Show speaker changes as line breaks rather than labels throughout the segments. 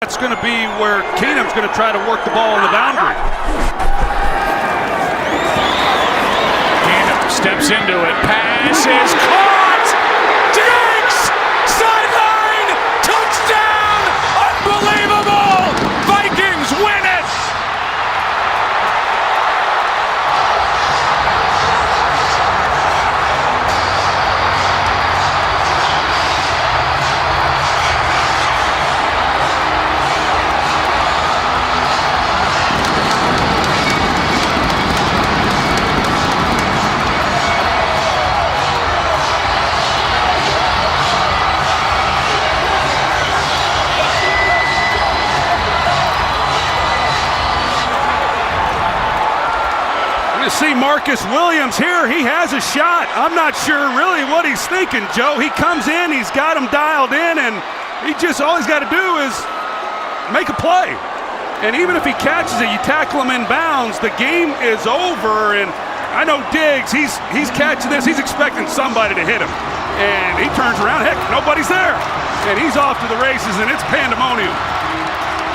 That's going to be where Keenum's going to try to work the ball on the boundary.
Keenum steps into it. Pass is caught. Diggs! Sideline! Touchdown! Unbelievable! Vikings win it!
See Marcus Williams here. He has a shot. I'm not sure really what he's thinking, Joe. He comes in, he's got him dialed in, and all he's got to do is make a play. And even if he catches it, you tackle him in bounds, the game is over. And I know Diggs, he's catching this, he's expecting somebody to hit him. And he turns around, heck, nobody's there. And he's off to the races, and it's pandemonium.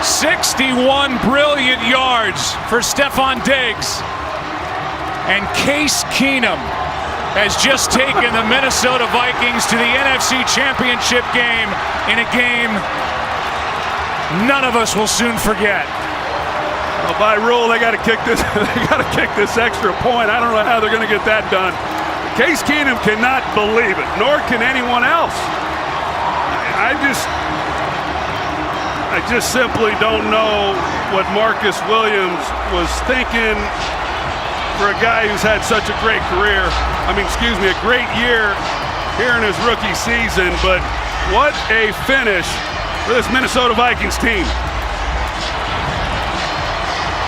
61 brilliant yards for Stephon Diggs. And Case Keenum has just taken the Minnesota Vikings to the NFC Championship game in a game none of us will soon forget.
Well, by rule, they got to kick this. They got to kick this extra point. I don't know how they're going to get that done. Case Keenum cannot believe it, nor can anyone else. I just simply don't know what Marcus Williams was thinking. For a guy who's had such a great career, a great year here in his rookie season, but what a finish for this Minnesota Vikings team.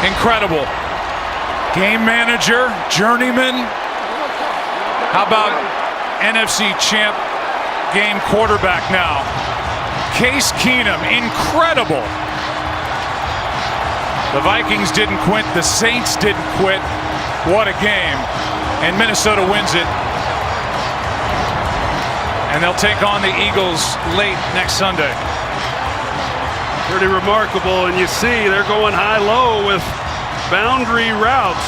Incredible. Game manager, journeyman. How about NFC champ game quarterback now? Case Keenum, incredible. The Vikings didn't quit, the Saints didn't quit. What a game. And Minnesota wins it. And they'll take on the Eagles late next Sunday.
Pretty remarkable. And you see they're going high-low with boundary routes.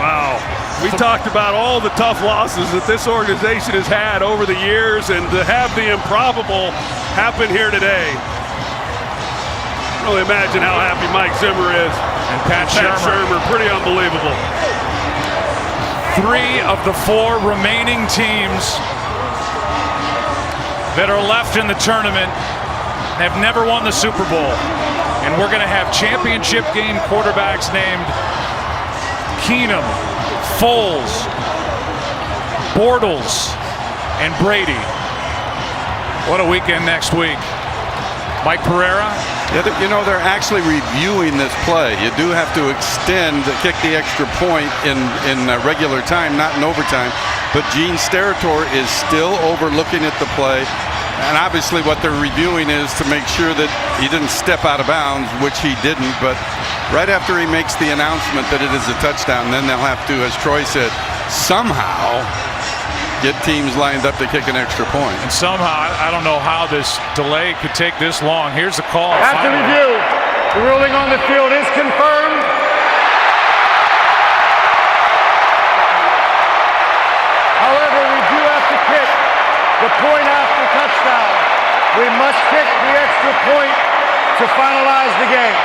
Wow. We talked about all the tough losses that this organization has had over the years, and to have the improbable happen here today. Really imagine how happy Mike Zimmer is.
And Pat Shurmur.
Pretty unbelievable.
3 of the 4 remaining teams that are left in the tournament have never won the Super Bowl. And we're going to have championship game quarterbacks named Keenum, Foles, Bortles, and Brady. What a weekend next week. Mike Pereira.
You know, they're actually reviewing this play. You do have to kick the extra point in regular time, not in overtime. But Gene Steratore is still overlooking at the play. And obviously what they're reviewing is to make sure that he didn't step out of bounds, which he didn't. But right after he makes the announcement that it is a touchdown, then they'll have to, as Troy said, somehow get teams lined up to kick an extra point.
And somehow, I don't know how this delay could take this long. Here's the call.
After review, the ruling on the field is confirmed. However, we do have to kick the point after touchdown. We must kick the extra point to finalize the game.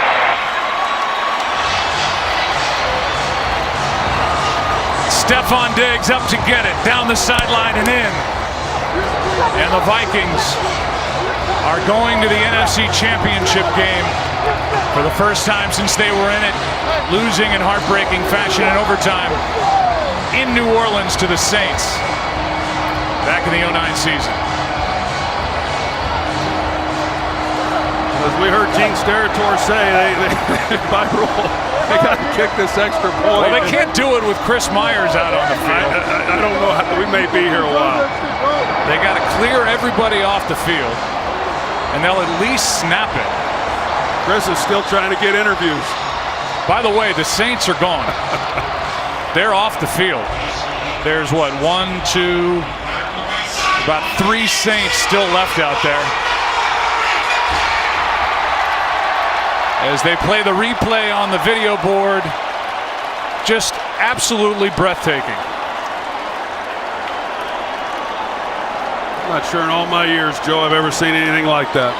Stephon Diggs up to get it, down the sideline and in. And the Vikings are going to the NFC Championship game for the first time since they were in it, losing in heartbreaking fashion in overtime in New Orleans to the Saints back in the 09 season.
As we heard Gene Steratore say, they by rule, they got to kick this extra point.
Well, they can't do it with Chris Myers out on the field.
I don't know. We may be here a while.
They got to clear everybody off the field, and they'll at least snap it.
Chris is still trying to get interviews.
By the way, the Saints are gone. They're off the field. There's what, 1, 2, About 3 Saints still left out there. As they play the replay on the video board, just absolutely breathtaking.
I'm not sure in all my years, Joe, I've ever seen anything like that.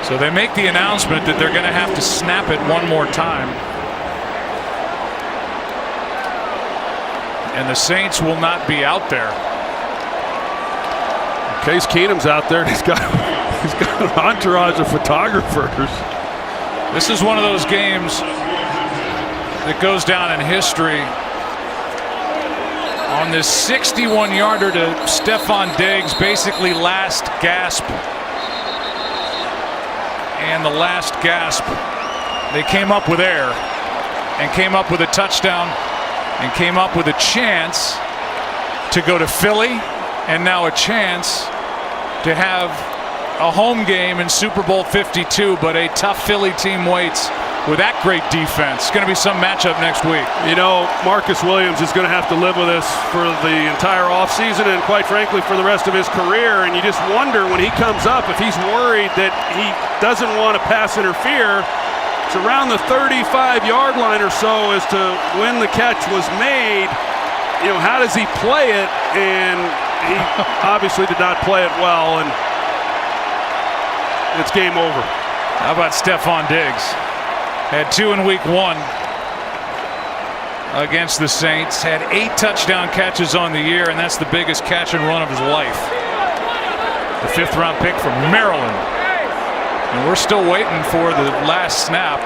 So they make the announcement that they're going to have to snap it one more time. And the Saints will not be out there.
Case Keenum's out there. He's got an entourage of photographers.
This is one of those games that goes down in history. On this 61-yarder to Stephon Diggs, basically last gasp. And the last gasp, they came up with air and came up with a touchdown and came up with a chance to go to Philly, and now a chance to have a home game in Super Bowl 52, but a tough Philly team waits with that great defense. It's going to be some matchup next week.
You know, Marcus Williams is going to have to live with this for the entire offseason and, quite frankly, for the rest of his career. And you just wonder when he comes up if he's worried that he doesn't want to pass interfere. It's around the 35-yard line or so as to when the catch was made. You know, how does he play it? And he obviously did not play it well, and it's game over.
How about Stephon Diggs? Had 2 in week 1 against the Saints. Had 8 touchdown catches on the year, and that's the biggest catch and run of his life. The 5th-round pick from Maryland. And we're still waiting for the last snap.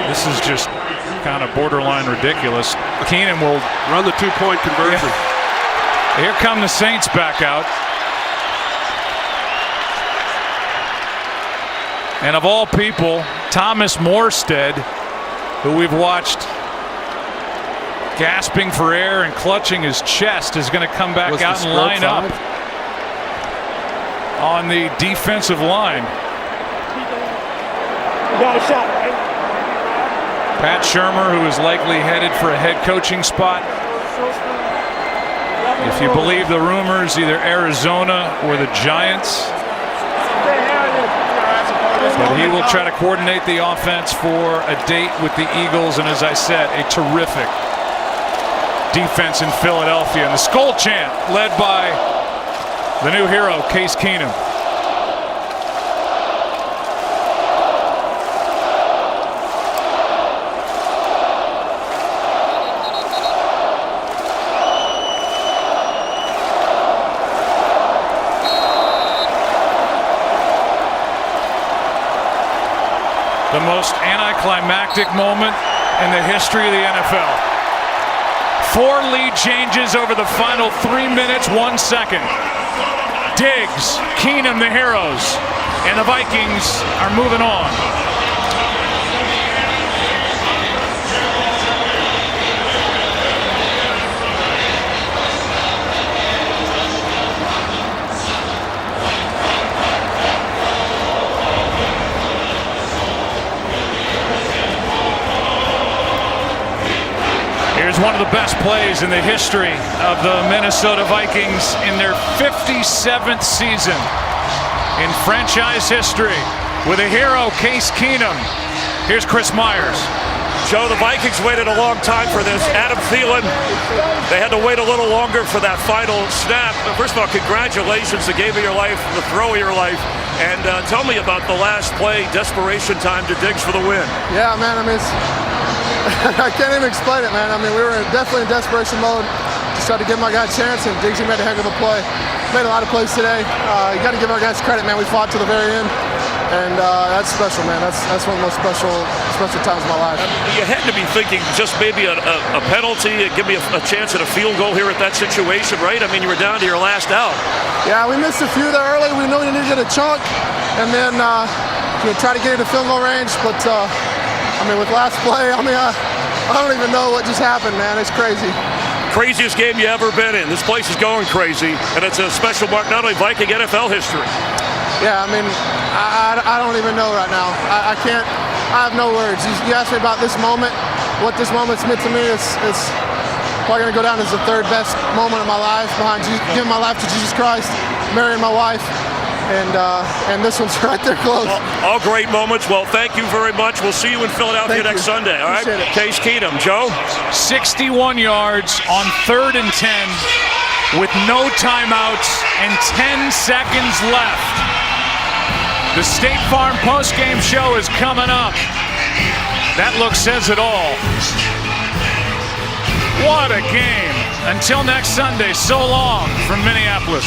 This is just kind of borderline ridiculous. Keenum will
run the 2-point conversion.
Yeah. Here come the Saints back out. And of all people, Thomas Morstead, who we've watched gasping for air and clutching his chest, is going to come back out and line up on the defensive line.
You got a shot, right?
Pat Shurmur, who is likely headed for a head coaching spot. If you believe the rumors, either Arizona or the Giants. But he will try to coordinate the offense for a date with the Eagles, and as I said, a terrific defense in Philadelphia. And the Skull Chant, led by the new hero, Case Keenum. The most anticlimactic moment in the history of the NFL. 4 lead changes over the final 3 minutes, 1 second. Diggs, Keenum, the heroes, and the Vikings are moving on. Here's one of the best plays in the history of the Minnesota Vikings in their 57th season in franchise history with a hero, Case Keenum. Here's Chris Myers.
Joe, the Vikings waited a long time for this. Adam Thielen, they had to wait a little longer for that final snap. First of all, congratulations, the game of your life, the throw of your life. And tell me about the last play, desperation time to Diggs for the win.
Yeah, man, I mean, I can't even explain it, man. I mean, we were definitely in desperation mode. Just tried to give my guy a chance, and Diggsy made a heck of a play. Made a lot of plays today. You got to give our guys credit, man. We fought to the very end, and that's special, man. That's one of the most special times of my life.
You had to be thinking just maybe a penalty, give me a chance at a field goal here at that situation, right? I mean, you were down to your last out. Yeah,
we missed a few there early. We knew we needed to get a chunk, and then try to get into field goal range, but. I mean, with last play, I don't even know what just happened, man. It's crazy.
Craziest game you ever been in. This place is going crazy, and it's a special mark, not only Viking NFL history.
Yeah, I mean, I don't even know right now. I can't. I have no words. You asked me about this moment. what this moment's meant to me. It's probably going to go down as the third best moment of my life, behind giving my life to Jesus Christ, marrying my wife, and this one's right there close.
All great moments. Well, thank you very much. We'll see you in Philadelphia next Sunday. All right, Case Keenum. Joe?
61 yards on 3rd and 10 with no timeouts and 10 seconds left. The State Farm postgame show is coming up. That look says it all. What a game. Until next Sunday, so long from Minneapolis.